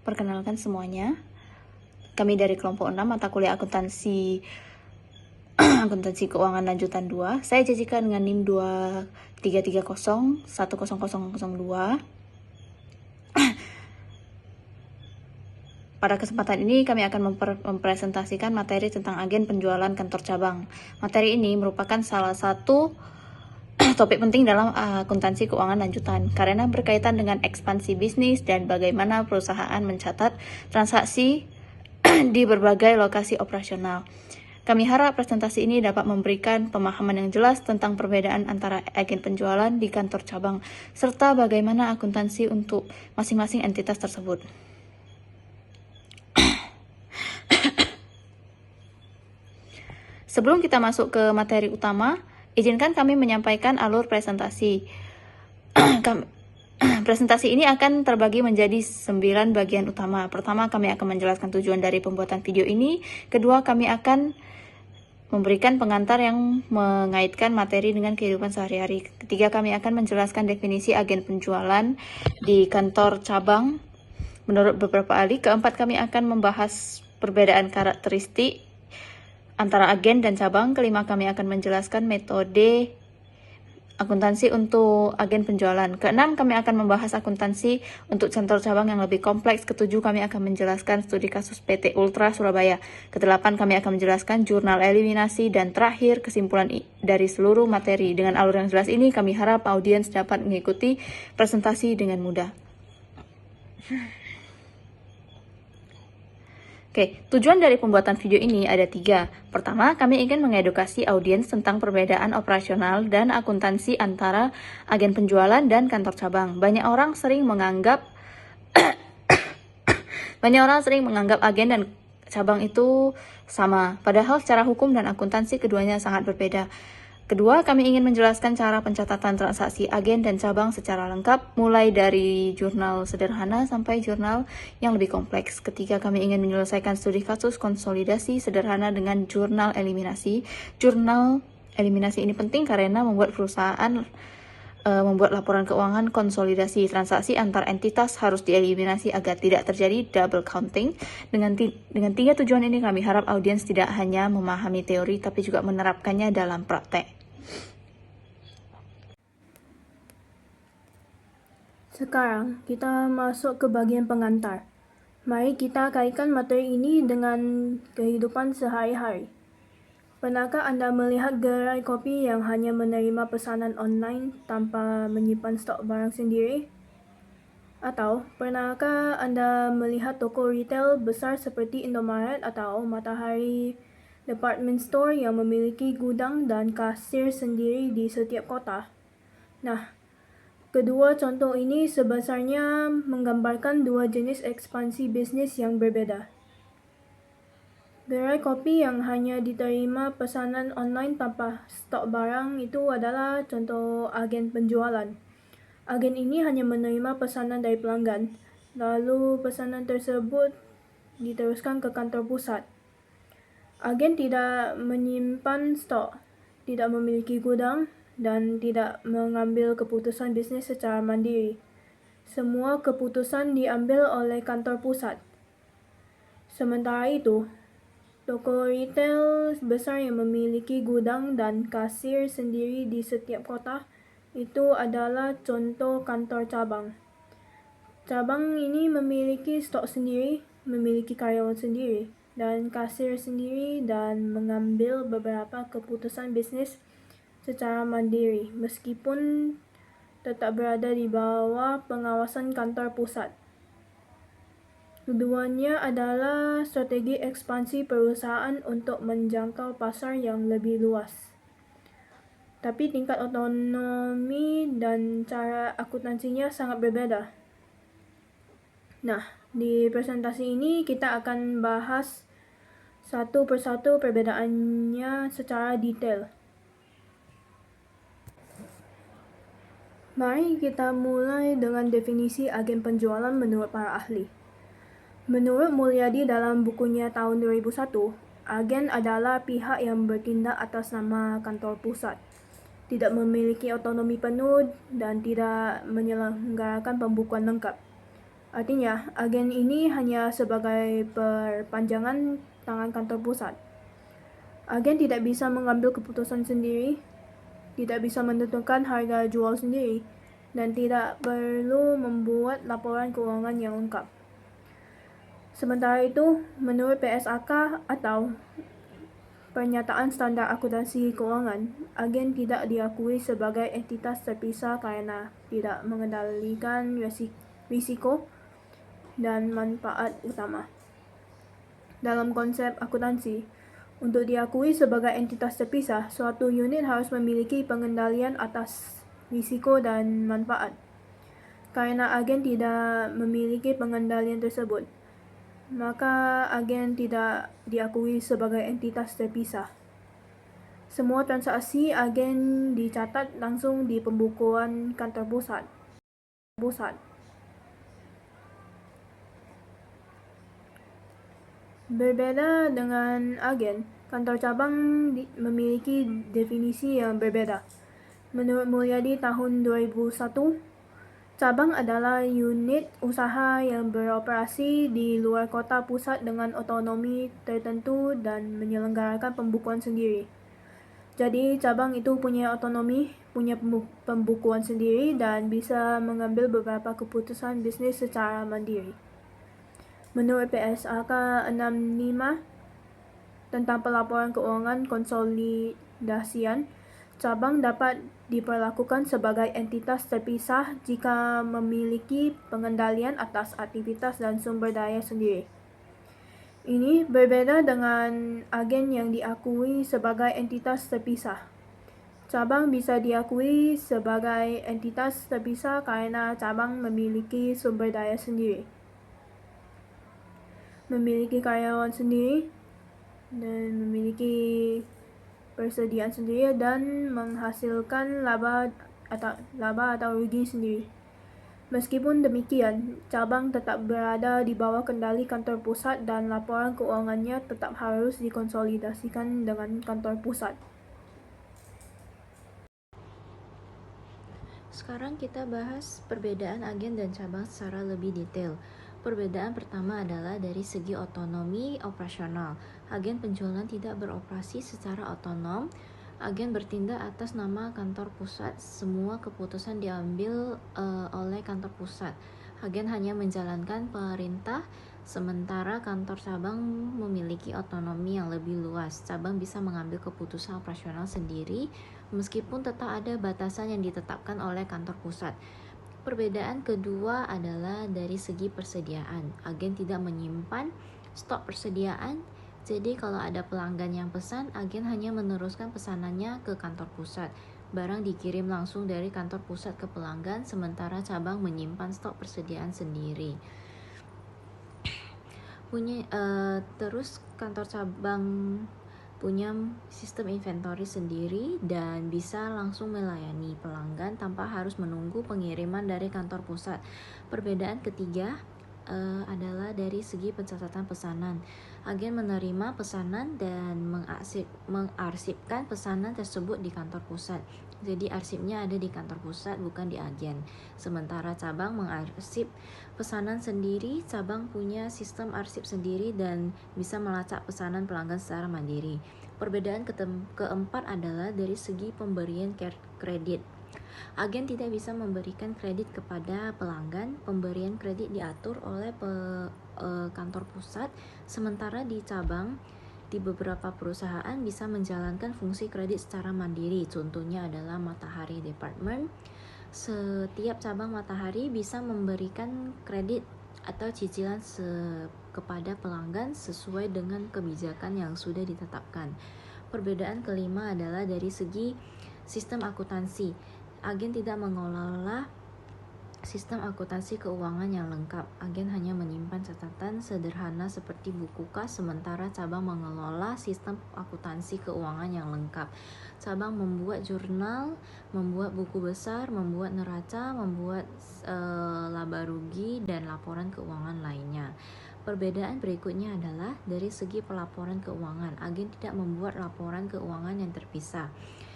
Perkenalkan semuanya, kami dari kelompok 6 mata kuliah akuntansi akuntansi keuangan lanjutan 2. Saya Jessica dengan NIM 2330 10002. Pada kesempatan ini kami akan mempresentasikan materi tentang agen penjualan kantor cabang. Materi ini merupakan salah satu topik penting dalam akuntansi keuangan lanjutan karena berkaitan dengan ekspansi bisnis dan bagaimana perusahaan mencatat transaksi di berbagai lokasi operasional. Kami harap presentasi ini dapat memberikan pemahaman yang jelas tentang perbedaan antara agen penjualan di kantor cabang serta bagaimana akuntansi untuk masing-masing entitas tersebut. Sebelum kita masuk ke materi utama, izinkan kami menyampaikan alur presentasi. Presentasi ini akan terbagi menjadi 9 bagian utama. Pertama, kami akan menjelaskan tujuan dari pembuatan video ini. Kedua, kami akan memberikan pengantar yang mengaitkan materi dengan kehidupan sehari-hari. Ketiga, kami akan menjelaskan definisi agen penjualan di kantor cabang menurut beberapa ahli. Keempat, kami akan membahas perbedaan karakteristik antara agen dan cabang. Kelima, kami akan menjelaskan metode akuntansi untuk agen penjualan. Keenam, kami akan membahas akuntansi untuk kantor cabang yang lebih kompleks. Ketujuh, kami akan menjelaskan studi kasus PT Ultra Surabaya. Kedelapan, kami akan menjelaskan jurnal eliminasi. Dan terakhir, kesimpulan dari seluruh materi. Dengan alur yang jelas ini, kami harap audiens dapat mengikuti presentasi dengan mudah. Oke, tujuan dari pembuatan video ini ada 3. Pertama, kami ingin mengedukasi audiens tentang perbedaan operasional dan akuntansi antara agen penjualan dan kantor cabang. Banyak orang sering menganggap agen dan cabang itu sama, padahal secara hukum dan akuntansi keduanya sangat berbeda. Kedua, kami ingin menjelaskan cara pencatatan transaksi agen dan cabang secara lengkap, mulai dari jurnal sederhana sampai jurnal yang lebih kompleks. Ketiga, kami ingin menyelesaikan studi kasus konsolidasi sederhana dengan jurnal eliminasi. Jurnal eliminasi ini penting karena membuat perusahaan membuat laporan keuangan konsolidasi transaksi antar entitas harus dieliminasi agar tidak terjadi double counting. Dengan 3 tujuan ini, kami harap audiens tidak hanya memahami teori tapi juga menerapkannya dalam praktek. Sekarang kita masuk ke bagian pengantar. Mari kita kaitkan materi ini dengan kehidupan sehari-hari. Pernahkah Anda melihat gerai kopi yang hanya menerima pesanan online tanpa menyimpan stok barang sendiri? Atau pernahkah Anda melihat toko retail besar seperti Indomaret atau Matahari Department Store yang memiliki gudang dan kasir sendiri di setiap kota? Nah, kedua contoh ini sebenarnya menggambarkan dua jenis ekspansi bisnis yang berbeda. Gerai kopi yang hanya diterima pesanan online tanpa stok barang itu adalah contoh agen penjualan. Agen ini hanya menerima pesanan dari pelanggan, lalu pesanan tersebut diteruskan ke kantor pusat. Agen tidak menyimpan stok, tidak memiliki gudang, dan tidak mengambil keputusan bisnis secara mandiri. Semua keputusan diambil oleh kantor pusat. Sementara itu, toko retail besar yang memiliki gudang dan kasir sendiri di setiap kota itu adalah contoh kantor cabang. Cabang ini memiliki stok sendiri, memiliki karyawan sendiri, dan kasir sendiri dan mengambil beberapa keputusan bisnis secara mandiri meskipun tetap berada di bawah pengawasan kantor pusat. Keduanya adalah strategi ekspansi perusahaan untuk menjangkau pasar yang lebih luas. Tapi tingkat otonomi dan cara akuntansinya sangat berbeda. Nah, di presentasi ini kita akan bahas satu persatu perbedaannya secara detail. Mari kita mulai dengan definisi agen penjualan menurut para ahli. Menurut Mulyadi dalam bukunya tahun 2001, agen adalah pihak yang bertindak atas nama kantor pusat, tidak memiliki otonomi penuh dan tidak menyelenggarakan pembukuan lengkap. Artinya, agen ini hanya sebagai perpanjangan tangan kantor pusat. Agen tidak bisa mengambil keputusan sendiri, tidak bisa menentukan harga jual sendiri, dan tidak perlu membuat laporan keuangan yang lengkap. Sementara itu, menurut PSAK atau Pernyataan Standar Akuntansi Keuangan, agen tidak diakui sebagai entitas terpisah karena tidak mengendalikan risiko dan manfaat utama. Dalam konsep akuntansi, untuk diakui sebagai entitas terpisah, suatu unit harus memiliki pengendalian atas risiko dan manfaat. Karena agen tidak memiliki pengendalian tersebut, maka agen tidak diakui sebagai entitas terpisah. Semua transaksi agen dicatat langsung di pembukuan kantor pusat. Berbeda dengan agen, kantor cabang memiliki definisi yang berbeda. Menurut Mulyadi tahun 2001, cabang adalah unit usaha yang beroperasi di luar kota pusat dengan otonomi tertentu dan menyelenggarakan pembukuan sendiri. Jadi cabang itu punya otonomi, punya pembukuan sendiri dan bisa mengambil beberapa keputusan bisnis secara mandiri. Menurut PSAK 65 tentang pelaporan keuangan konsolidasian, cabang dapat diperlakukan sebagai entitas terpisah jika memiliki pengendalian atas aktivitas dan sumber daya sendiri. Ini berbeda dengan agen yang diakui sebagai entitas terpisah. Cabang bisa diakui sebagai entitas terpisah karena cabang memiliki sumber daya sendiri, memiliki karyawan sendiri, dan memiliki persediaan sendiri dan menghasilkan laba atau rugi sendiri. Meskipun demikian, cabang tetap berada di bawah kendali kantor pusat dan laporan keuangannya tetap harus dikonsolidasikan dengan kantor pusat. Sekarang kita bahas perbedaan agen dan cabang secara lebih detail. Perbedaan pertama adalah dari segi otonomi operasional. Agen penjualan tidak beroperasi secara otonom. Agen bertindak atas nama kantor pusat. Semua keputusan diambil oleh kantor pusat. Agen hanya menjalankan perintah, sementara kantor cabang memiliki otonomi yang lebih luas. Cabang bisa mengambil keputusan operasional sendiri, meskipun tetap ada batasan yang ditetapkan oleh kantor pusat. Perbedaan kedua adalah dari segi persediaan. Agen tidak menyimpan stok persediaan, jadi kalau ada pelanggan yang pesan, agen hanya meneruskan pesanannya ke kantor pusat. Barang dikirim langsung dari kantor pusat ke pelanggan, sementara cabang menyimpan stok persediaan sendiri. Terus kantor cabang punya sistem inventory sendiri dan bisa langsung melayani pelanggan tanpa harus menunggu pengiriman dari kantor pusat. Perbedaan ketiga adalah dari segi pencatatan pesanan. Agen menerima pesanan dan mengarsipkan pesanan tersebut di kantor pusat. Jadi arsipnya ada di kantor pusat, bukan di agen. Sementara cabang mengarsip pesanan sendiri, cabang punya sistem arsip sendiri dan bisa melacak pesanan pelanggan secara mandiri. Perbedaan keempat adalah dari segi pemberian kredit. Agen tidak bisa memberikan kredit kepada pelanggan. Pemberian kredit diatur oleh kantor pusat, sementara di cabang, di beberapa perusahaan bisa menjalankan fungsi kredit secara mandiri. Contohnya adalah Matahari Department. Setiap cabang Matahari bisa memberikan kredit atau cicilan kepada pelanggan sesuai dengan kebijakan yang sudah ditetapkan. Perbedaan kelima adalah dari segi sistem akuntansi. Agen tidak mengelola sistem akuntansi keuangan yang lengkap. Agen hanya menyimpan catatan sederhana seperti buku kas, sementara cabang mengelola sistem akuntansi keuangan yang lengkap. Cabang membuat jurnal, membuat buku besar, membuat neraca, membuat laba rugi, dan laporan keuangan lainnya. Perbedaan berikutnya adalah dari segi pelaporan keuangan. Agen tidak membuat laporan keuangan yang terpisah.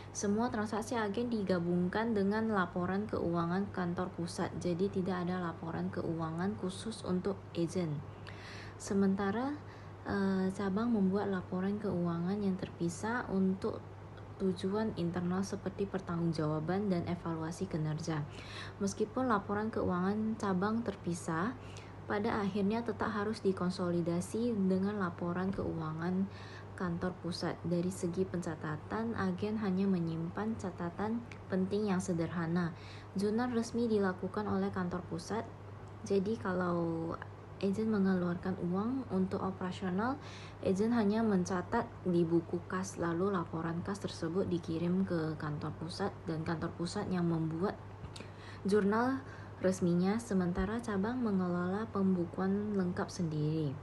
Semua transaksi agen digabungkan dengan laporan keuangan kantor pusat, jadi tidak ada laporan keuangan khusus untuk agen. Sementara cabang membuat laporan keuangan yang terpisah untuk tujuan internal seperti pertanggungjawaban dan evaluasi kinerja. Meskipun laporan keuangan cabang terpisah, pada akhirnya tetap harus dikonsolidasi dengan laporan keuangan kantor pusat. Dari segi pencatatan, agen hanya menyimpan catatan penting yang sederhana. Jurnal resmi dilakukan oleh kantor pusat. Jadi kalau agen mengeluarkan uang untuk operasional, agen hanya mencatat di buku kas, lalu laporan kas tersebut dikirim ke kantor pusat dan kantor pusat yang membuat jurnal resminya, sementara cabang mengelola pembukuan lengkap sendiri.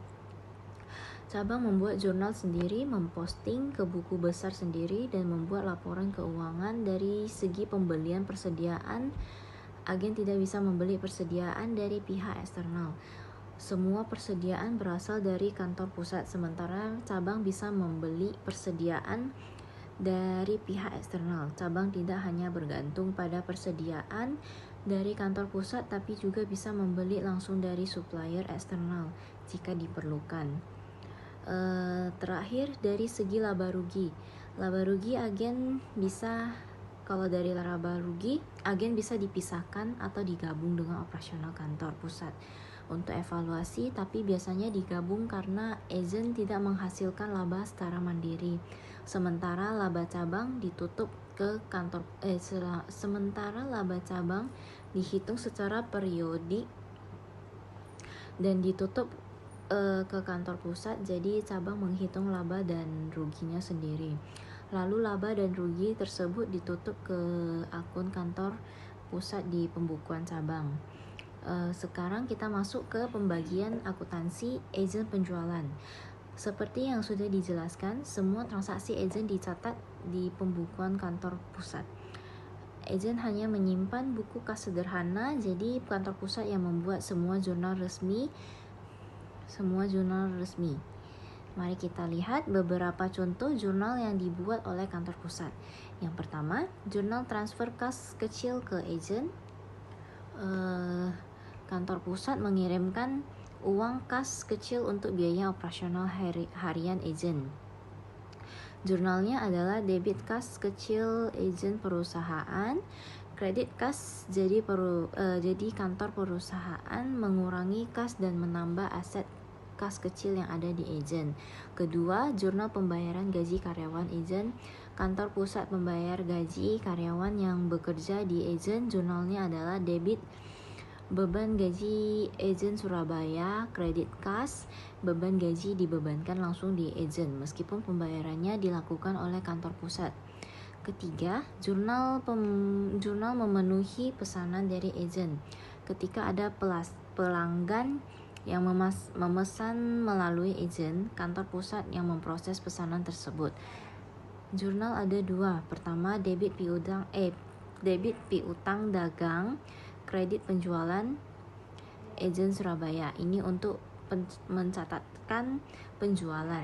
Cabang membuat jurnal sendiri, memposting ke buku besar sendiri, dan membuat laporan keuangan. Dari segi pembelian persediaan, agen tidak bisa membeli persediaan dari pihak eksternal. Semua persediaan berasal dari kantor pusat, sementara cabang bisa membeli persediaan dari pihak eksternal. Cabang tidak hanya bergantung pada persediaan dari kantor pusat, tapi juga bisa membeli langsung dari supplier eksternal jika diperlukan. Terakhir, dari segi laba rugi agen bisa, kalau dari laba rugi agen bisa dipisahkan atau digabung dengan operasional kantor pusat untuk evaluasi, tapi biasanya digabung karena agen tidak menghasilkan laba secara mandiri. Sementara laba cabang ditutup ke kantor sementara laba cabang dihitung secara periodik dan ditutup ke kantor pusat, jadi cabang menghitung laba dan ruginya sendiri. Lalu laba dan rugi tersebut ditutup ke akun kantor pusat di pembukuan cabang. Sekarang kita masuk ke pembagian akuntansi agen penjualan. Seperti yang sudah dijelaskan, semua transaksi agen dicatat di pembukuan kantor pusat. Agen hanya menyimpan buku kas sederhana, jadi kantor pusat yang membuat semua jurnal resmi. Mari kita lihat beberapa contoh jurnal yang dibuat oleh kantor pusat. Yang pertama, jurnal transfer kas kecil ke agen. Kantor pusat mengirimkan uang kas kecil untuk biaya operasional harian agen. Jurnalnya adalah debit kas kecil agen perusahaan, kredit kas, jadi kantor perusahaan mengurangi kas dan menambah aset kas kecil yang ada di agen. Kedua, jurnal pembayaran gaji karyawan agen. Kantor pusat membayar gaji karyawan yang bekerja di agen. Jurnalnya adalah debit beban gaji agen Surabaya, kredit kas, beban gaji dibebankan langsung di agen meskipun pembayarannya dilakukan oleh kantor pusat. Ketiga, jurnal memenuhi pesanan dari agen. Ketika ada pelanggan yang memesan melalui agen, kantor pusat yang memproses pesanan tersebut. Jurnal ada dua. Pertama, debit piutang dagang, kredit penjualan agen Surabaya. Ini untuk mencatatkan penjualan.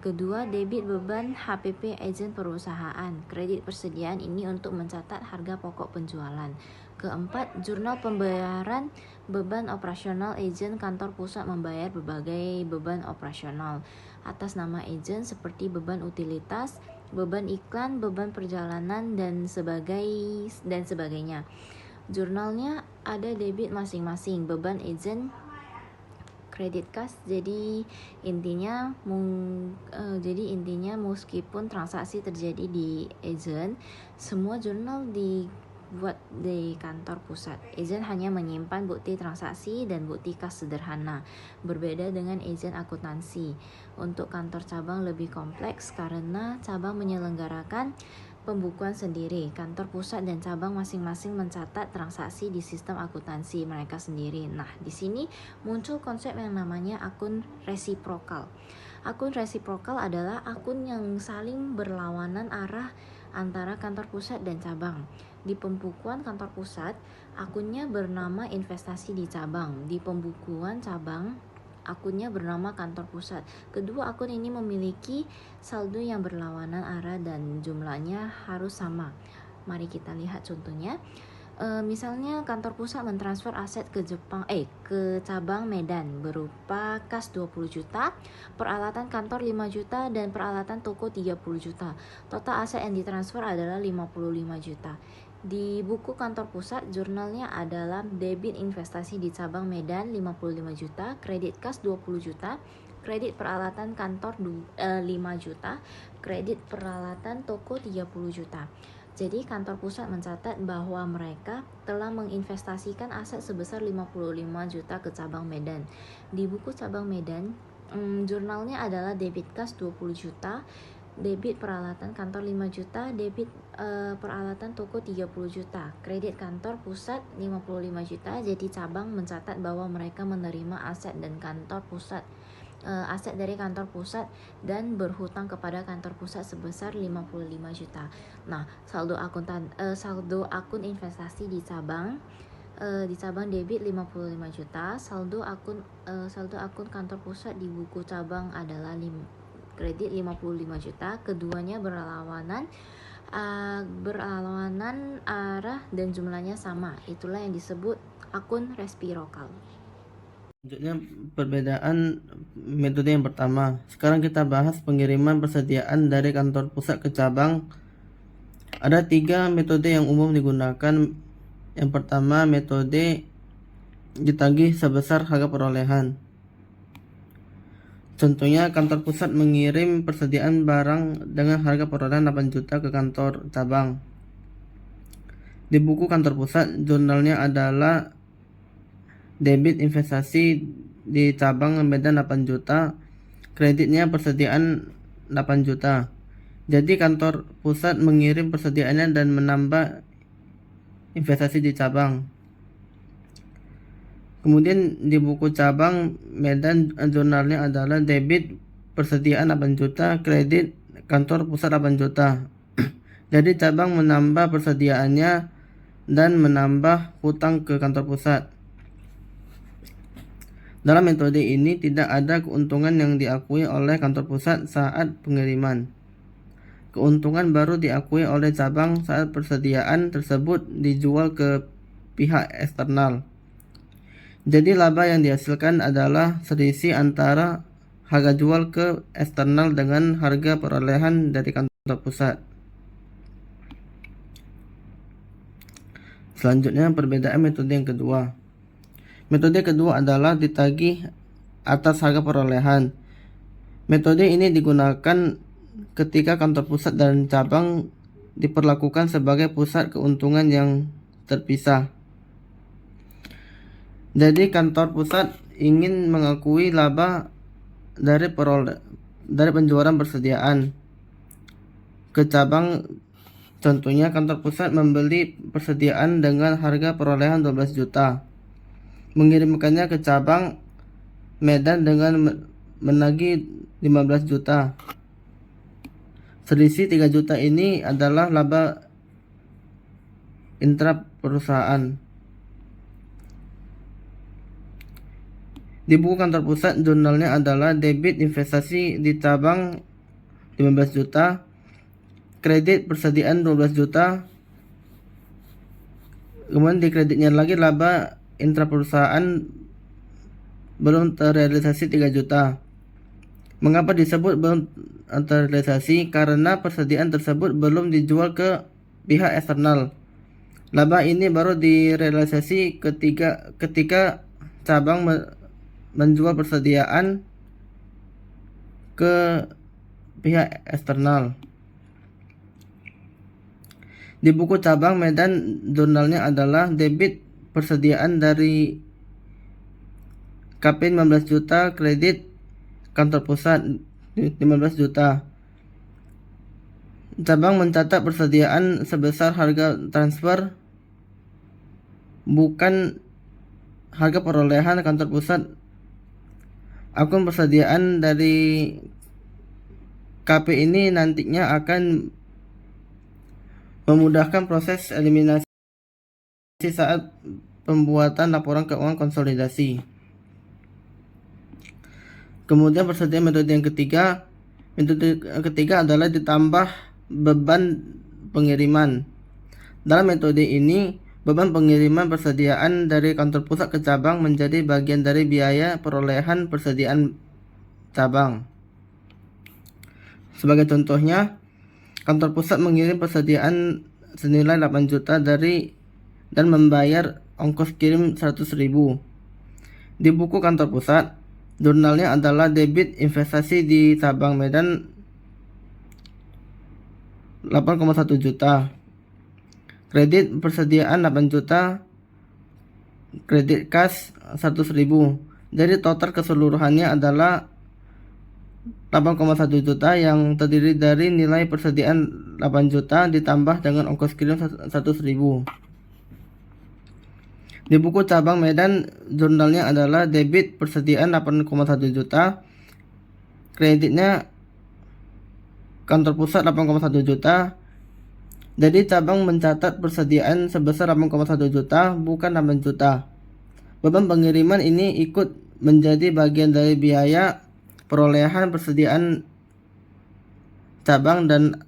Kedua, debit beban HPP agen perusahaan, kredit persediaan, ini untuk mencatat harga pokok penjualan. Keempat, jurnal pembayaran beban operasional agen. Kantor pusat membayar berbagai beban operasional atas nama agen seperti beban utilitas, beban iklan, beban perjalanan, dan sebagainya. Jurnalnya ada debit masing-masing, beban agen, kredit kas. Jadi intinya meskipun transaksi terjadi di agen, semua jurnal dibuat di kantor pusat. Agen hanya menyimpan bukti transaksi dan bukti kas sederhana, berbeda dengan agen akuntansi. Untuk kantor cabang lebih kompleks karena cabang menyelenggarakan pembukuan sendiri. Kantor pusat dan cabang masing-masing mencatat transaksi di sistem akuntansi mereka sendiri. Nah, di sini muncul konsep yang namanya akun resiprokal. Akun resiprokal adalah akun yang saling berlawanan arah antara kantor pusat dan cabang. Di pembukuan kantor pusat, akunnya bernama investasi di cabang. Di pembukuan cabang, akunnya bernama kantor pusat. Kedua akun ini memiliki saldo yang berlawanan arah dan jumlahnya harus sama. Mari kita lihat contohnya. Misalnya kantor pusat mentransfer aset ke cabang Medan berupa kas 20 juta, peralatan kantor 5 juta, dan peralatan toko 30 juta. Total aset yang ditransfer adalah 55 juta. Di buku kantor pusat, jurnalnya adalah debit investasi di cabang Medan 55 juta, kredit kas 20 juta, kredit peralatan kantor 5 juta, kredit peralatan toko 30 juta. Jadi kantor pusat mencatat bahwa mereka telah menginvestasikan aset sebesar 55 juta ke cabang Medan. Di buku cabang Medan, jurnalnya adalah debit kas 20 juta, debit peralatan kantor 5 juta, debit peralatan toko 30 juta, kredit kantor pusat 55 juta. Jadi cabang mencatat bahwa mereka menerima aset dari kantor pusat dan berhutang kepada kantor pusat sebesar 55 juta. Nah, saldo akun investasi di cabang debit 55 juta, saldo akun kantor pusat di buku cabang adalah kredit 55 juta. Keduanya berlawanan arah dan jumlahnya sama. Itulah yang disebut akun resiprokal. Selanjutnya perbedaan metode yang pertama. Sekarang kita bahas pengiriman persediaan dari kantor pusat ke cabang. Ada 3 metode yang umum digunakan. Yang pertama, metode ditagih sebesar harga perolehan. Contohnya, kantor pusat mengirim persediaan barang dengan harga perolehan 8 juta ke kantor cabang. Di buku kantor pusat, jurnalnya adalah debit investasi di cabang Medan 8 juta, kreditnya persediaan 8 juta. Jadi kantor pusat mengirim persediaannya dan menambah investasi di cabang. Kemudian di buku cabang Medan, jurnalnya adalah debit persediaan 8 juta, kredit kantor pusat 8 juta. Jadi cabang menambah persediaannya dan menambah hutang ke kantor pusat. Dalam metode ini tidak ada keuntungan yang diakui oleh kantor pusat saat pengiriman. Keuntungan baru diakui oleh cabang saat persediaan tersebut dijual ke pihak eksternal. Jadi laba yang dihasilkan adalah selisih antara harga jual ke eksternal dengan harga perolehan dari kantor pusat. Selanjutnya perbedaan metode yang kedua. Metode kedua adalah ditagih atas harga perolehan. Metode ini digunakan ketika kantor pusat dan cabang diperlakukan sebagai pusat keuntungan yang terpisah. Jadi kantor pusat ingin mengakui laba dari penjualan persediaan ke cabang. Contohnya, kantor pusat membeli persediaan dengan harga perolehan 12 juta. Mengirimkannya ke cabang Medan dengan menagih 15 juta. Selisih 3 juta ini adalah laba intra perusahaan. Di buku kantor pusat, jurnalnya adalah debit investasi di cabang 15 juta, kredit persediaan 12 juta, kemudian di kreditnya lagi laba intra perusahaan belum terrealisasi 3 juta. Mengapa disebut belum terrealisasi? Karena persediaan tersebut belum dijual ke pihak eksternal. Laba ini baru direalisasi ketika cabang menjual persediaan ke pihak eksternal. Di buku cabang Medan, jurnalnya adalah debit persediaan dari KP 15 juta, kredit kantor pusat 15 juta. Cabang mencatat persediaan sebesar harga transfer, bukan harga perolehan kantor pusat. Akun persediaan dari KP ini nantinya akan memudahkan proses eliminasi saat pembuatan laporan keuangan konsolidasi. Kemudian persediaan metode ketiga adalah ditambah beban pengiriman. Dalam metode ini, beban pengiriman persediaan dari kantor pusat ke cabang menjadi bagian dari biaya perolehan persediaan cabang. Sebagai contohnya, kantor pusat mengirim persediaan senilai 8 juta dan membayar ongkos kirim 100.000. Di buku kantor pusat, jurnalnya adalah debit investasi di cabang Medan 8,1 juta. Kredit persediaan 8 juta, kredit kas 100.000. Jadi total keseluruhannya adalah 8,1 juta yang terdiri dari nilai persediaan 8 juta ditambah dengan ongkos kirim 100.000. Di buku cabang Medan, jurnalnya adalah debit persediaan 8,1 juta, kreditnya kantor pusat 8,1 juta. Jadi cabang mencatat persediaan sebesar 8,1 juta, bukan 8 juta. Beban pengiriman ini ikut menjadi bagian dari biaya perolehan persediaan cabang dan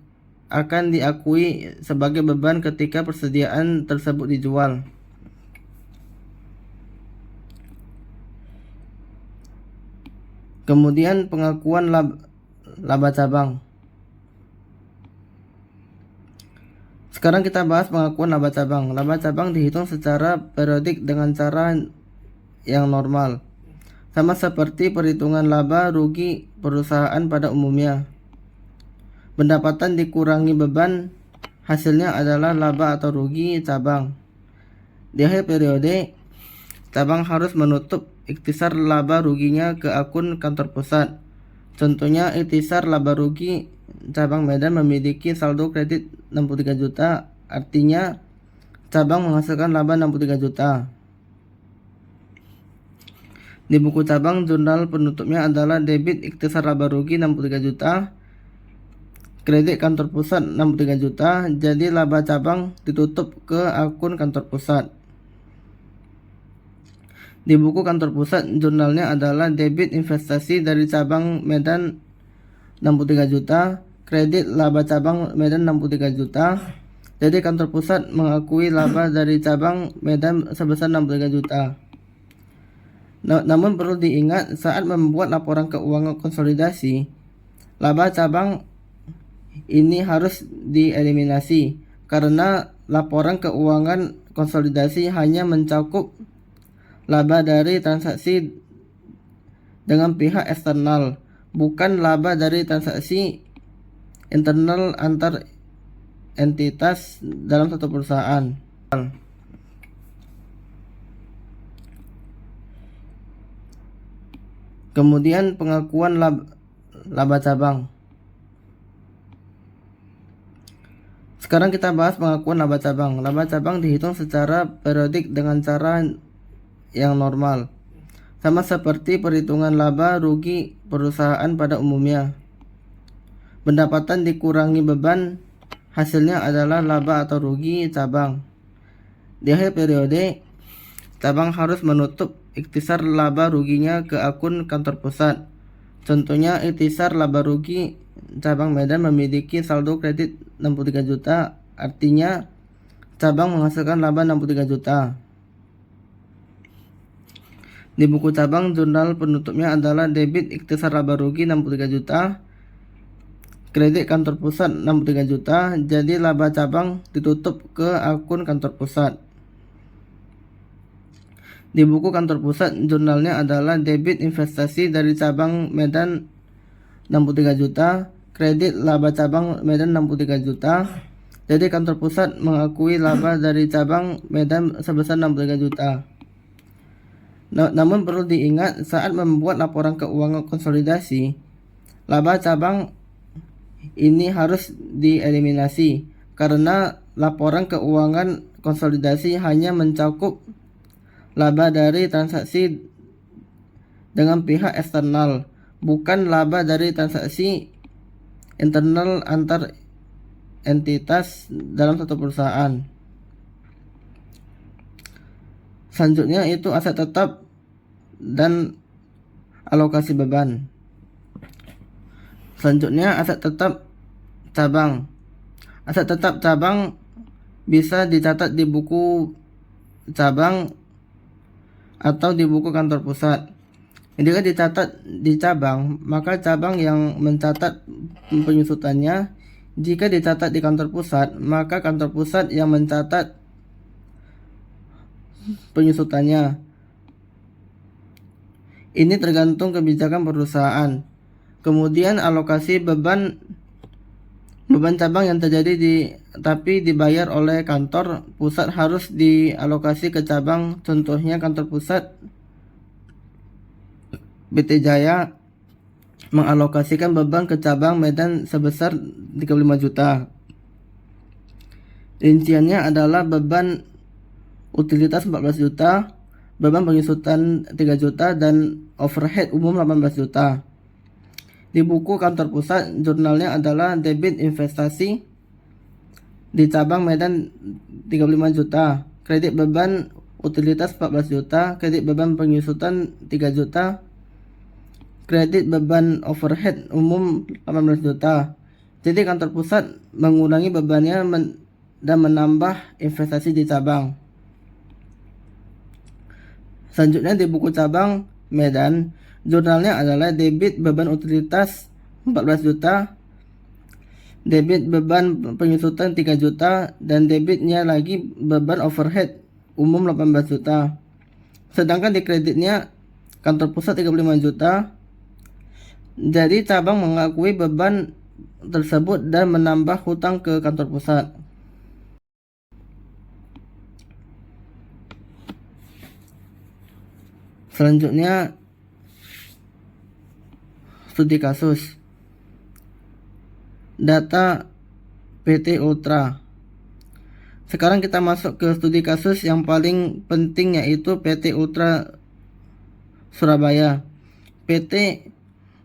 akan diakui sebagai beban ketika persediaan tersebut dijual. Kemudian pengakuan laba cabang. Sekarang kita bahas pengakuan laba cabang. Laba cabang dihitung secara periodik dengan cara yang normal, sama seperti perhitungan laba rugi perusahaan pada umumnya. Pendapatan dikurangi beban, hasilnya adalah laba atau rugi cabang. Di akhir periode, cabang harus menutup ikhtisar laba ruginya ke akun kantor pusat. Contohnya, ikhtisar laba rugi cabang Medan memiliki saldo kredit 63 juta, artinya cabang menghasilkan laba 63 juta. Di buku cabang, jurnal penutupnya adalah debit ikhtisar laba rugi 63 juta, kredit kantor pusat 63 juta, jadi laba cabang ditutup ke akun kantor pusat. Di buku kantor pusat, jurnalnya adalah debit investasi dari cabang Medan 63 juta, kredit laba cabang Medan 63 juta. Jadi kantor pusat mengakui laba dari cabang Medan sebesar 63 juta. Namun perlu diingat saat membuat laporan keuangan konsolidasi, laba cabang ini harus dieliminasi karena laporan keuangan konsolidasi hanya mencakup laba dari transaksi dengan pihak eksternal, bukan laba dari transaksi internal antar entitas dalam satu perusahaan. Kemudian pengakuan laba cabang. Sekarang kita bahas pengakuan laba cabang. Laba cabang dihitung secara periodik dengan cara yang normal, sama seperti perhitungan laba rugi perusahaan pada umumnya. Pendapatan dikurangi beban, hasilnya adalah laba atau rugi cabang. Di akhir periode, cabang harus menutup ikhtisar laba ruginya ke akun kantor pusat. Contohnya, ikhtisar laba rugi cabang Medan memiliki saldo kredit 63 juta, artinya cabang menghasilkan laba 63 juta. Di buku cabang, jurnal penutupnya adalah debit ikhtisar laba rugi 63 juta, kredit kantor pusat 63 juta, jadi laba cabang ditutup ke akun kantor pusat. Di buku kantor pusat, jurnalnya adalah debit investasi dari cabang Medan 63 juta, kredit laba cabang Medan 63 juta, jadi kantor pusat mengakui laba dari cabang Medan sebesar 63 juta. Namun perlu diingat saat membuat laporan keuangan konsolidasi, laba cabang ini harus dieliminasi karena laporan keuangan konsolidasi hanya mencakup laba dari transaksi dengan pihak eksternal, bukan laba dari transaksi internal antar entitas dalam satu perusahaan. Selanjutnya itu aset tetap dan alokasi beban. Selanjutnya, aset tetap cabang. Aset tetap cabang bisa dicatat di buku cabang atau di buku kantor pusat. Jika dicatat di cabang, maka cabang yang mencatat penyusutannya. Jika dicatat di kantor pusat, maka kantor pusat yang mencatat penyusutannya. Ini tergantung kebijakan perusahaan. Kemudian alokasi beban cabang yang terjadi tapi dibayar oleh kantor pusat harus dialokasi ke cabang. Contohnya kantor pusat PT Jaya mengalokasikan beban ke cabang Medan sebesar 35 juta. Rinciannya adalah beban utilitas 14 juta, beban penyusutan 3 juta, dan overhead umum 18 juta. Di buku kantor pusat, jurnalnya adalah debit investasi di cabang Medan 35 juta, kredit beban utilitas 14 juta, kredit beban penyusutan 3 juta, kredit beban overhead umum 18 juta. Jadi kantor pusat mengurangi bebannya dan menambah investasi di cabang. Selanjutnya di buku cabang Medan, jurnalnya adalah debit beban utilitas 14 juta, debit beban penyusutan 3 juta, dan debitnya lagi beban overhead umum 18 juta. Sedangkan di kreditnya kantor pusat 35 juta. Jadi cabang mengakui beban tersebut dan menambah hutang ke kantor pusat. Selanjutnya, studi kasus. Data PT Ultra. Sekarang kita masuk ke studi kasus yang paling penting, yaitu PT Ultra Surabaya. PT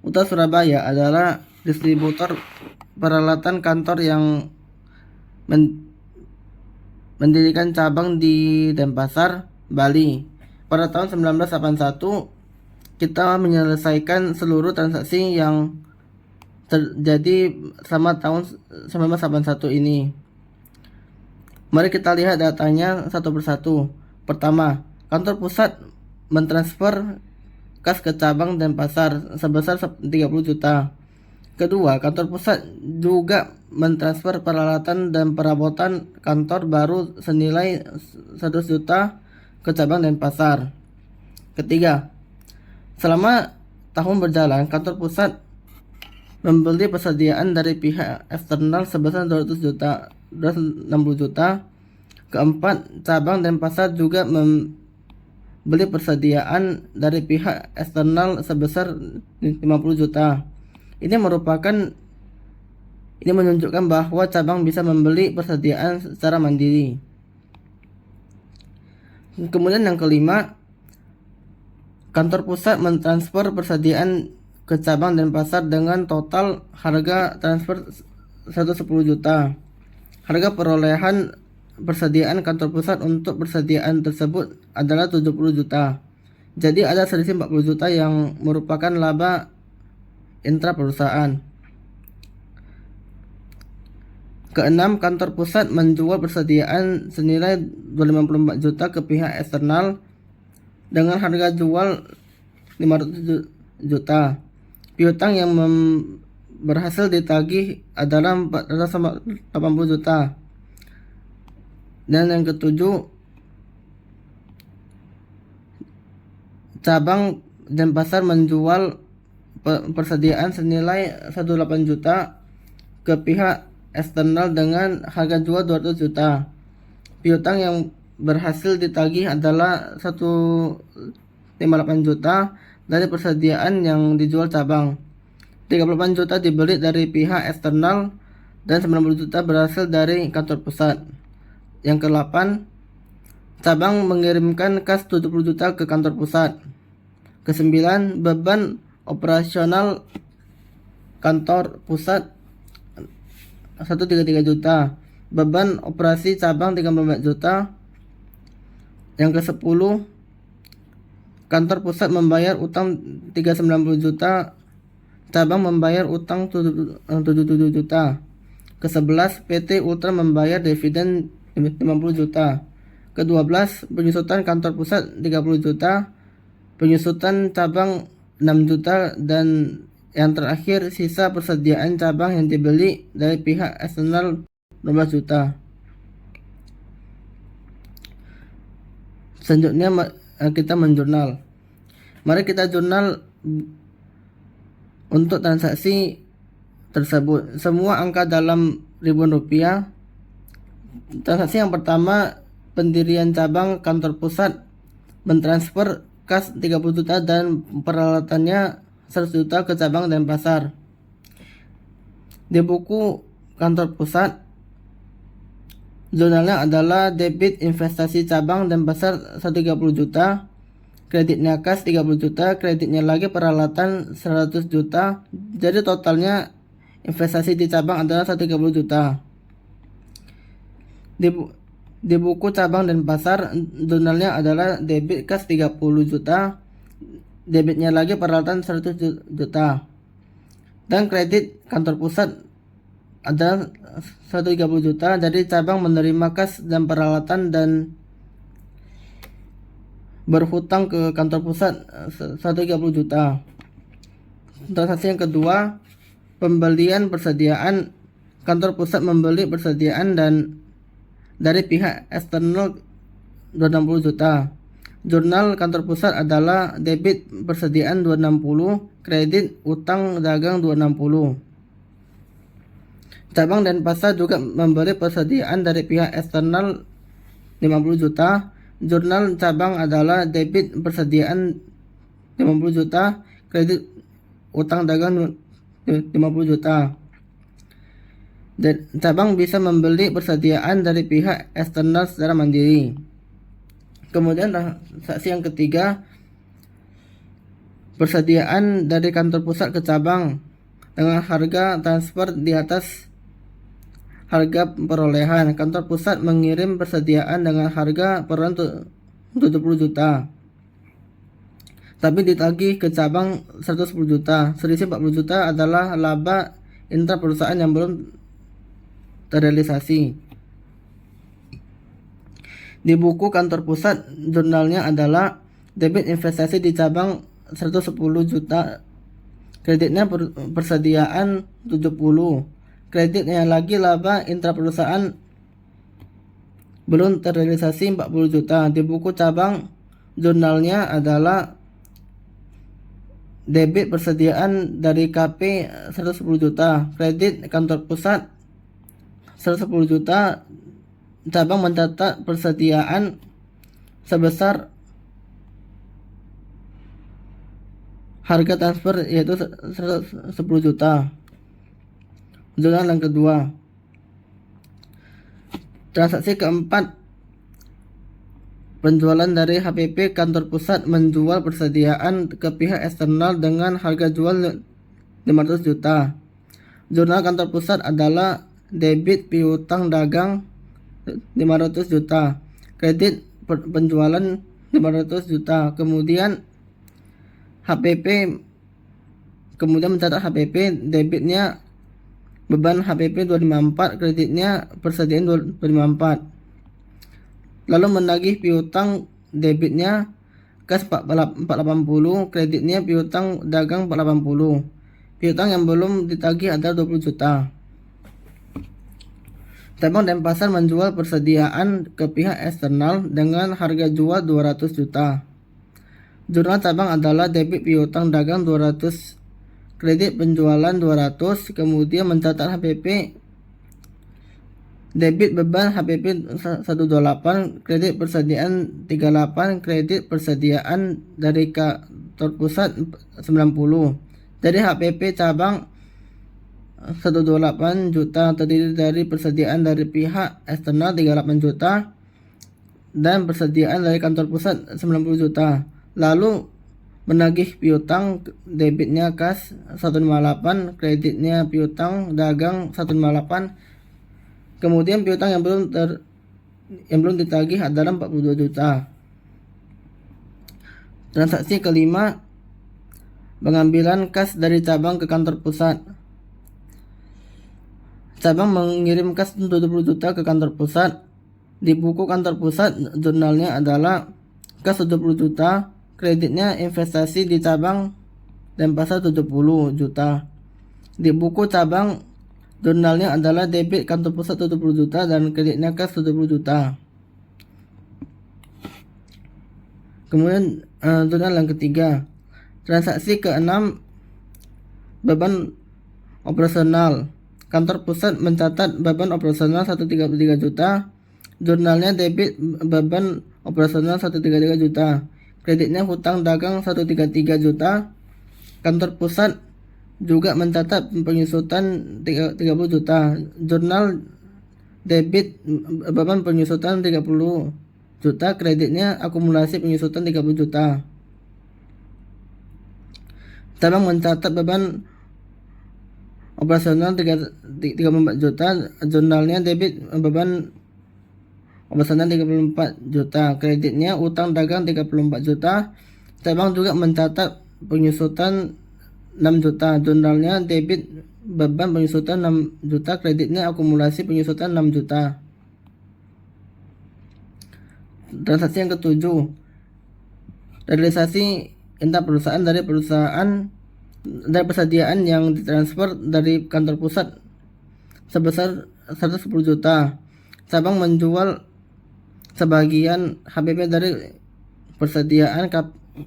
Ultra Surabaya adalah distributor peralatan kantor yang mendirikan cabang di Denpasar, Bali. Pada tahun 1981, kita menyelesaikan seluruh transaksi yang terjadi selama tahun 1981 ini. Mari kita lihat datanya satu persatu. Pertama, kantor pusat mentransfer kas ke cabang Denpasar sebesar 30 juta. Kedua, kantor pusat juga mentransfer peralatan dan perabotan kantor baru senilai 100 juta ke cabang Denpasar. Ketiga, selama tahun berjalan, kantor pusat membeli persediaan dari pihak eksternal sebesar 260 juta. Keempat, cabang Denpasar juga beli persediaan dari pihak eksternal sebesar 50 juta. Ini menunjukkan bahwa cabang bisa membeli persediaan secara mandiri. Kemudian yang kelima, kantor pusat mentransfer persediaan ke cabang Denpasar dengan total harga transfer 110 juta. Harga perolehan persediaan kantor pusat untuk persediaan tersebut adalah 70 juta. Jadi ada selisih 40 juta yang merupakan laba intra perusahaan. Keenam, kantor pusat menjual persediaan senilai 254 juta ke pihak eksternal dengan harga jual 500 juta. Piutang yang berhasil ditagih adalah 480 juta. Dan yang ketujuh, cabang Denpasar menjual persediaan senilai 18 juta ke pihak eksternal dengan harga jual 200 juta. Piutang yang berhasil ditagih adalah 158 juta dari persediaan yang dijual cabang. 38 juta dibeli dari pihak eksternal dan 90 juta berasal dari kantor pusat. Yang ke-8, cabang mengirimkan kas 70 juta ke kantor pusat. Ke-9, beban operasional kantor pusat 133 juta. Beban operasi cabang 34 juta. Yang ke-10, kantor pusat membayar utang 390 juta, cabang membayar utang 77 juta. Ke-11, PT Ultra membayar dividen 50 juta. Ke-12, penyusutan kantor pusat 30 juta, penyusutan cabang 6 juta, dan yang terakhir sisa persediaan cabang yang dibeli dari pihak eksternal 12 juta. Selanjutnya kita menjurnal. Mari kita jurnal untuk transaksi tersebut. Semua angka dalam ribuan rupiah. Transaksi yang pertama, pendirian cabang kantor pusat mentransfer kas 30 juta dan peralatannya 100 juta ke cabang dan pasar. Di buku kantor pusat, jurnalnya adalah debit investasi cabang dan pasar 130 juta, kreditnya kas 30 juta, kreditnya lagi peralatan 100 juta. Jadi totalnya investasi di cabang adalah 130 juta. Di buku cabang dan pasar, jurnalnya adalah debit kas 30 juta, debitnya lagi peralatan 100 juta. Dan kredit kantor pusat adalah 130 juta. Jadi cabang menerima kas dan peralatan dan berhutang ke kantor pusat 130 juta. Transaksi yang kedua, pembelian persediaan. Kantor pusat membeli persediaan dan dari pihak eksternal 260 juta. Jurnal kantor pusat adalah debit persediaan 260, kredit utang dagang 260. Cabang dan pasar juga membeli persediaan dari pihak eksternal 50 juta. Jurnal cabang adalah debit persediaan 50 juta, kredit utang dagang 50 juta. Dan cabang bisa membeli persediaan dari pihak eksternal secara mandiri. Kemudian transaksi yang ketiga, persediaan dari kantor pusat ke cabang dengan harga transfer di atas harga perolehan. Kantor pusat mengirim persediaan dengan harga perolehan 70 juta, tapi ditagih ke cabang 110 juta. Selisih 40 juta adalah laba intra perusahaan yang belum terrealisasi. Di buku kantor pusat, jurnalnya adalah debit investasi di cabang 110 juta, kreditnya persediaan 70, kreditnya lagi laba intra perusahaan belum terrealisasi 40 juta. Di buku cabang, jurnalnya adalah debit persediaan dari KP 110 juta, kredit kantor pusat 110 juta, cabang mencatat persediaan sebesar harga transfer yaitu 110 juta. Jurnal yang kedua. Transaksi keempat, penjualan dari HPP. Kantor pusat menjual persediaan ke pihak eksternal dengan harga jual 500 juta. Jurnal kantor pusat adalah debit piutang dagang 500 juta, kredit penjualan 500 juta. Kemudian mencatat HPP, debitnya beban HPP 254, kreditnya persediaan 254. Lalu menagih piutang, debitnya kas 480, kreditnya piutang dagang 480. Piutang yang belum ditagih adalah 20 juta. Cabang dan pasar menjual persediaan ke pihak eksternal dengan harga jual 200 juta. Jurnal cabang adalah debit piutang dagang 200, kredit penjualan 200, kemudian mencatat HPP, debit beban HPP 128, kredit persediaan 38, kredit persediaan dari kantor pusat 90. Jadi HPP cabang 128 juta terdiri dari persediaan dari pihak eksternal 38 juta dan persediaan dari kantor pusat 90 juta. Lalu menagih piutang, debitnya kas 158, kreditnya piutang dagang 158. Kemudian piutang yang belum ditagih adalah 42 juta. Transaksi kelima, pengambilan kas dari cabang ke kantor pusat. Cabang mengirim kas 70 juta ke kantor pusat. Di buku kantor pusat, jurnalnya adalah kas 70 juta, kreditnya investasi di cabang dan pasar 70 juta. Di buku cabang, jurnalnya adalah debit kantor pusat 70 juta dan kreditnya kas 70 juta. Kemudian jurnal yang ketiga, transaksi keenam, beban operasional. Kantor pusat mencatat beban operasional 133 juta. Jurnalnya debit beban operasional 133 juta. Kreditnya hutang dagang 133 juta. Kantor pusat juga mencatat penyusutan 30 juta. Jurnal debit beban penyusutan 30 juta. Kreditnya akumulasi penyusutan 30 juta. Cabang mencatat beban operasional 34 juta, jurnalnya debit beban operasional 34 juta, kreditnya utang dagang 34 juta. Cabang juga mencatat penyusutan 6 juta, jurnalnya debit beban penyusutan 6 juta, kreditnya akumulasi penyusutan 6 juta. Transaksi yang ketujuh, realisasi inta perusahaan dari persediaan yang ditransfer dari kantor pusat sebesar 110 juta. Cabang menjual sebagian HPP dari persediaan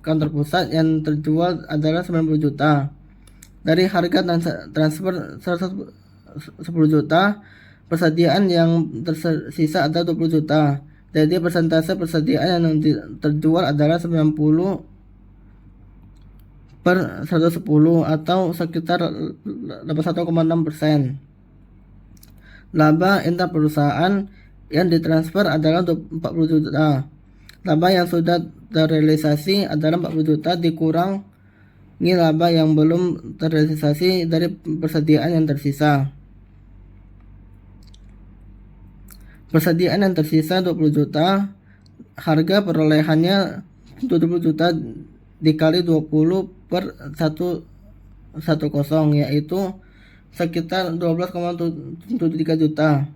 kantor pusat yang terjual adalah 90 juta. Dari harga transfer 110 juta, persediaan yang tersisa adalah 20 juta. Jadi persentase persediaan yang terjual adalah 90 per 110 atau sekitar 81,6%. Laba inta perusahaan yang ditransfer adalah 40 juta. Laba yang sudah terrealisasi adalah 40 juta dikurangi laba yang belum terrealisasi dari persediaan yang tersisa. Persediaan yang tersisa 20 juta, harga perolehannya 70 juta dikali 20 per 110, yaitu sekitar 12,73 juta,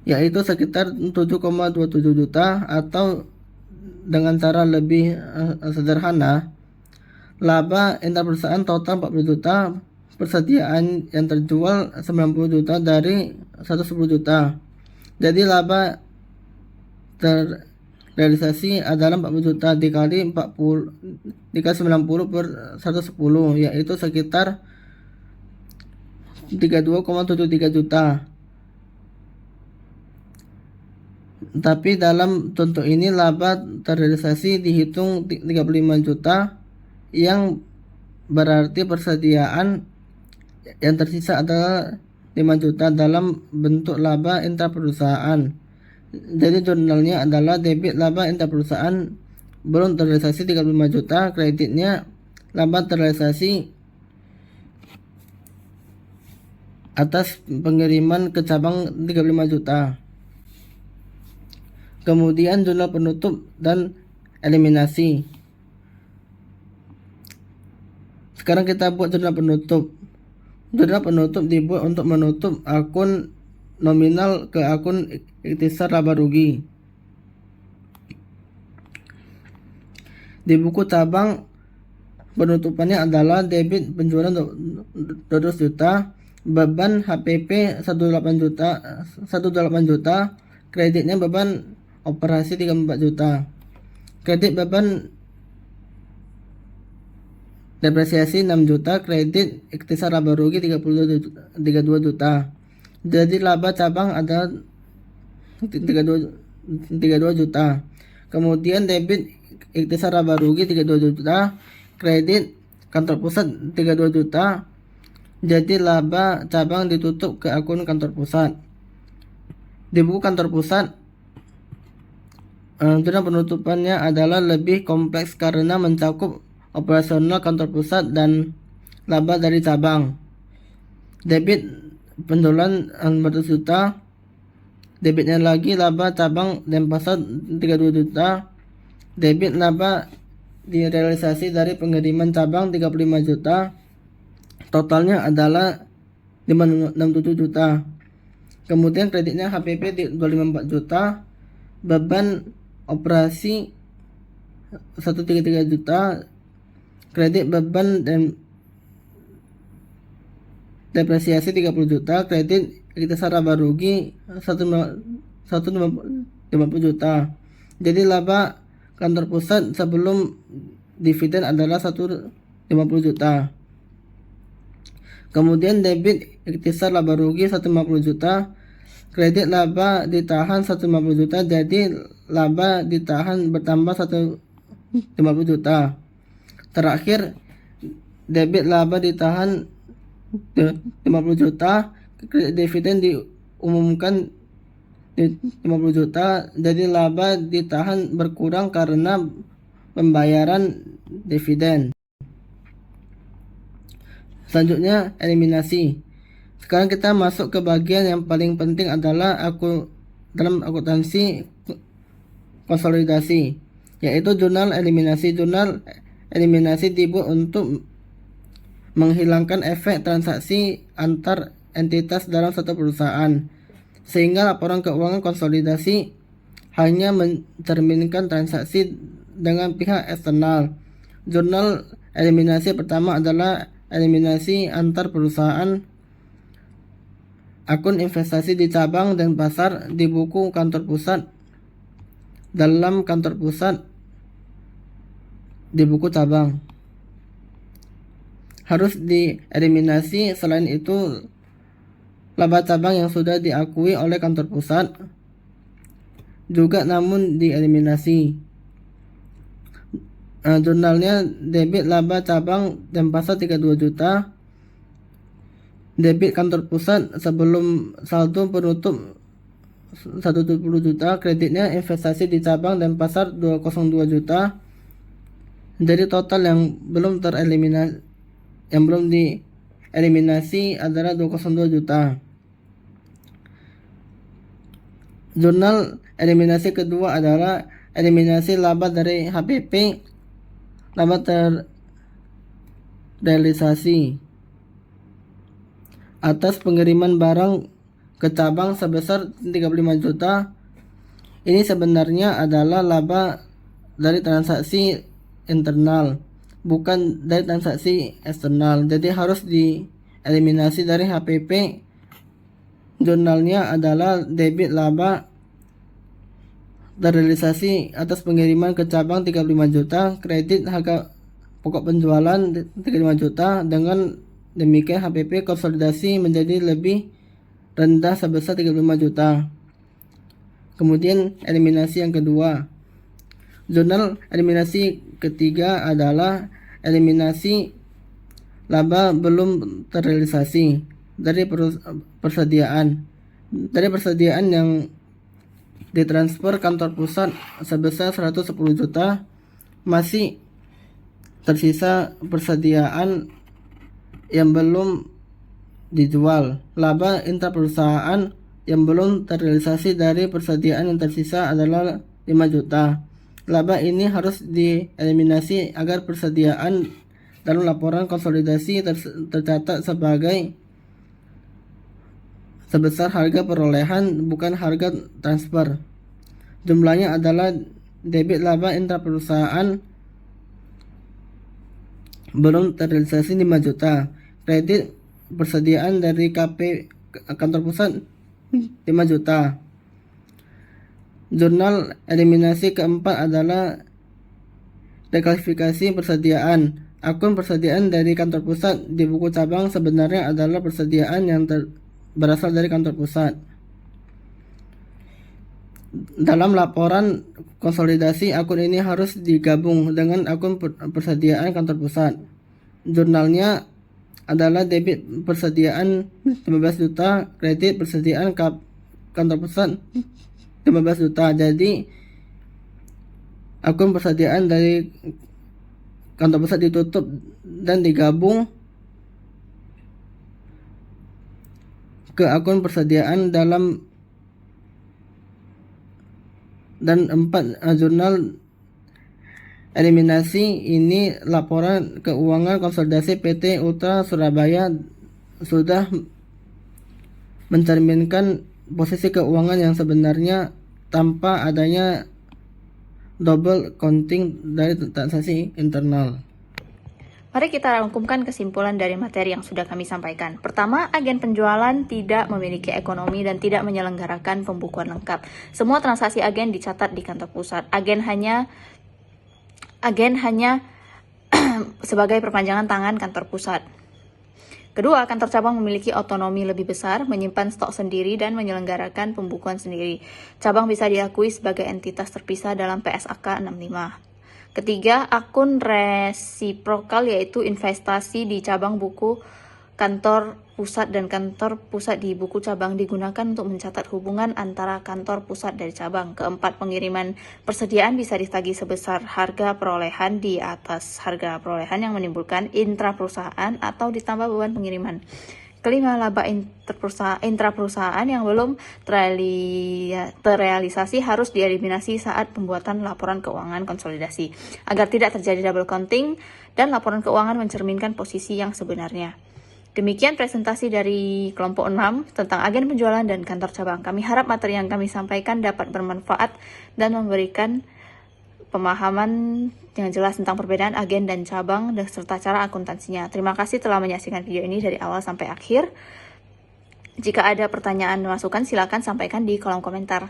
yaitu sekitar 7,27 juta, atau dengan cara lebih sederhana, laba inta perusahaan total 40 juta, persediaan yang terjual 90 juta dari 110 juta. Jadi laba realisasi adalah 40 juta dikali 90 per 110, yaitu sekitar 32,73 juta. Tapi dalam contoh ini laba terrealisasi dihitung 35 juta, yang berarti persediaan yang tersisa adalah 5 juta dalam bentuk laba intra perusahaan. Jadi jurnalnya adalah debit laba inta perusahaan belum terrealisasi 35 juta, kreditnya laba terrealisasi atas pengiriman ke cabang 35 juta. Kemudian jurnal penutup dan eliminasi. Sekarang kita buat jurnal penutup. Jurnal penutup dibuat untuk menutup akun nominal ke akun ikhtisar laba rugi. Di buku cabang, penutupannya adalah debit penjualan 12 juta, beban HPP 18 juta, kreditnya beban operasi 34 juta. Kredit beban depresiasi 6 juta, kredit ikhtisar laba rugi 32 juta. Jadi laba cabang ada 32 juta. Kemudian debit ikhtisar laba rugi 32 juta, kredit kantor pusat 32 juta. Jadi laba cabang ditutup ke akun kantor pusat. Di buku kantor pusat, jurnal penutupannya adalah lebih kompleks karena mencakup operasional kantor pusat dan laba dari cabang. Debit penjualan 400 juta, debitnya lagi laba cabang dan pasar 32 juta, debit laba direalisasi dari pengiriman cabang 35 juta, totalnya adalah 567 juta. Kemudian kreditnya HPP di 254 juta, beban operasi 133 juta, kredit beban dan depresiasi 30 juta, kredit ikhtisar laba rugi 150 juta. Jadi laba kantor pusat sebelum dividen adalah 150 juta. Kemudian debit ikhtisar laba rugi 150 juta, kredit laba ditahan 150 juta, jadi laba ditahan bertambah 150 juta. Terakhir debit laba ditahan 50 juta, dividen diumumkan 50 juta, jadi laba ditahan berkurang karena pembayaran dividen. Selanjutnya eliminasi. Sekarang kita masuk ke bagian yang paling penting adalah dalam akuntansi konsolidasi, yaitu jurnal eliminasi. Jurnal eliminasi dibuat untuk menghilangkan efek transaksi antar entitas dalam satu perusahaan, sehingga laporan keuangan konsolidasi hanya mencerminkan transaksi dengan pihak eksternal. Jurnal eliminasi pertama adalah eliminasi antar perusahaan. Akun investasi di cabang dan pasar di buku kantor pusat, dalam kantor pusat di buku cabang harus dieliminasi. Selain itu, laba cabang yang sudah diakui oleh kantor pusat juga namun dieliminasi. Jurnalnya debit laba cabang dan pasar 32 juta, debit kantor pusat sebelum saldo penutup 170 juta, kreditnya investasi di cabang dan pasar 202 juta. Jadi total yang belum dieliminasi adalah 202 juta. Jurnal eliminasi kedua adalah eliminasi laba dari HPP, laba terrealisasi atas pengiriman barang ke cabang sebesar 35 juta. Ini sebenarnya adalah laba dari transaksi internal, bukan dari transaksi eksternal. Jadi harus dieliminasi dari HPP. Jurnalnya adalah debit laba terrealisasi atas pengiriman ke cabang 35 juta, kredit harga pokok penjualan 35 juta. Dengan demikian HPP konsolidasi menjadi lebih rendah sebesar 35 juta. Kemudian eliminasi yang kedua. Jurnal eliminasi ketiga adalah eliminasi laba belum terrealisasi dari persediaan. Dari persediaan yang ditransfer kantor pusat sebesar 110 juta, masih tersisa persediaan yang belum dijual. Laba intraperusahaan yang belum terrealisasi dari persediaan yang tersisa adalah 5 juta. Laba ini harus dieliminasi agar persediaan dalam laporan konsolidasi tercatat sebesar harga perolehan, bukan harga transfer. Jumlahnya adalah debit laba intraperusahaan belum terrealisasi 5 juta, kredit persediaan dari kantor pusat 5 juta. Jurnal eliminasi keempat adalah reklasifikasi persediaan. Akun persediaan dari kantor pusat di buku cabang sebenarnya adalah persediaan yang berasal dari kantor pusat. Dalam laporan konsolidasi, akun ini harus digabung dengan akun persediaan kantor pusat. Jurnalnya adalah debit persediaan 15 juta, kredit persediaan kantor pusat 15 juta. Jadi akun persediaan dari kantor pusat ditutup dan digabung ke akun persediaan dan 4 jurnal eliminasi ini laporan keuangan konsolidasi PT Ultra Surabaya sudah mencerminkan posisi keuangan yang sebenarnya tanpa adanya double counting dari transaksi internal. Mari kita rangkumkan kesimpulan dari materi yang sudah kami sampaikan. Pertama, agen penjualan tidak memiliki ekonomi dan tidak menyelenggarakan pembukuan lengkap. Semua transaksi agen dicatat di kantor pusat. Agen hanya sebagai perpanjangan tangan kantor pusat. Kedua, kantor cabang memiliki otonomi lebih besar, menyimpan stok sendiri dan menyelenggarakan pembukuan sendiri. Cabang bisa diakui sebagai entitas terpisah dalam PSAK 65. Ketiga, akun resiprokal yaitu investasi di cabang buku kantor pusat dan kantor pusat di buku cabang digunakan untuk mencatat hubungan antara kantor pusat dari cabang. Keempat, pengiriman persediaan bisa ditagih sebesar harga perolehan di atas harga perolehan yang menimbulkan intraperusahaan atau ditambah beban pengiriman. Kelima, laba intraperusahaan yang belum terrealisasi harus dieliminasi saat pembuatan laporan keuangan konsolidasi, agar tidak terjadi double counting dan laporan keuangan mencerminkan posisi yang sebenarnya. Demikian presentasi dari kelompok 6 tentang agen penjualan dan kantor cabang. Kami harap materi yang kami sampaikan dapat bermanfaat dan memberikan pemahaman yang jelas tentang perbedaan agen dan cabang serta cara akuntansinya. Terima kasih telah menyaksikan video ini dari awal sampai akhir. Jika ada pertanyaan dan masukan, silakan sampaikan di kolom komentar.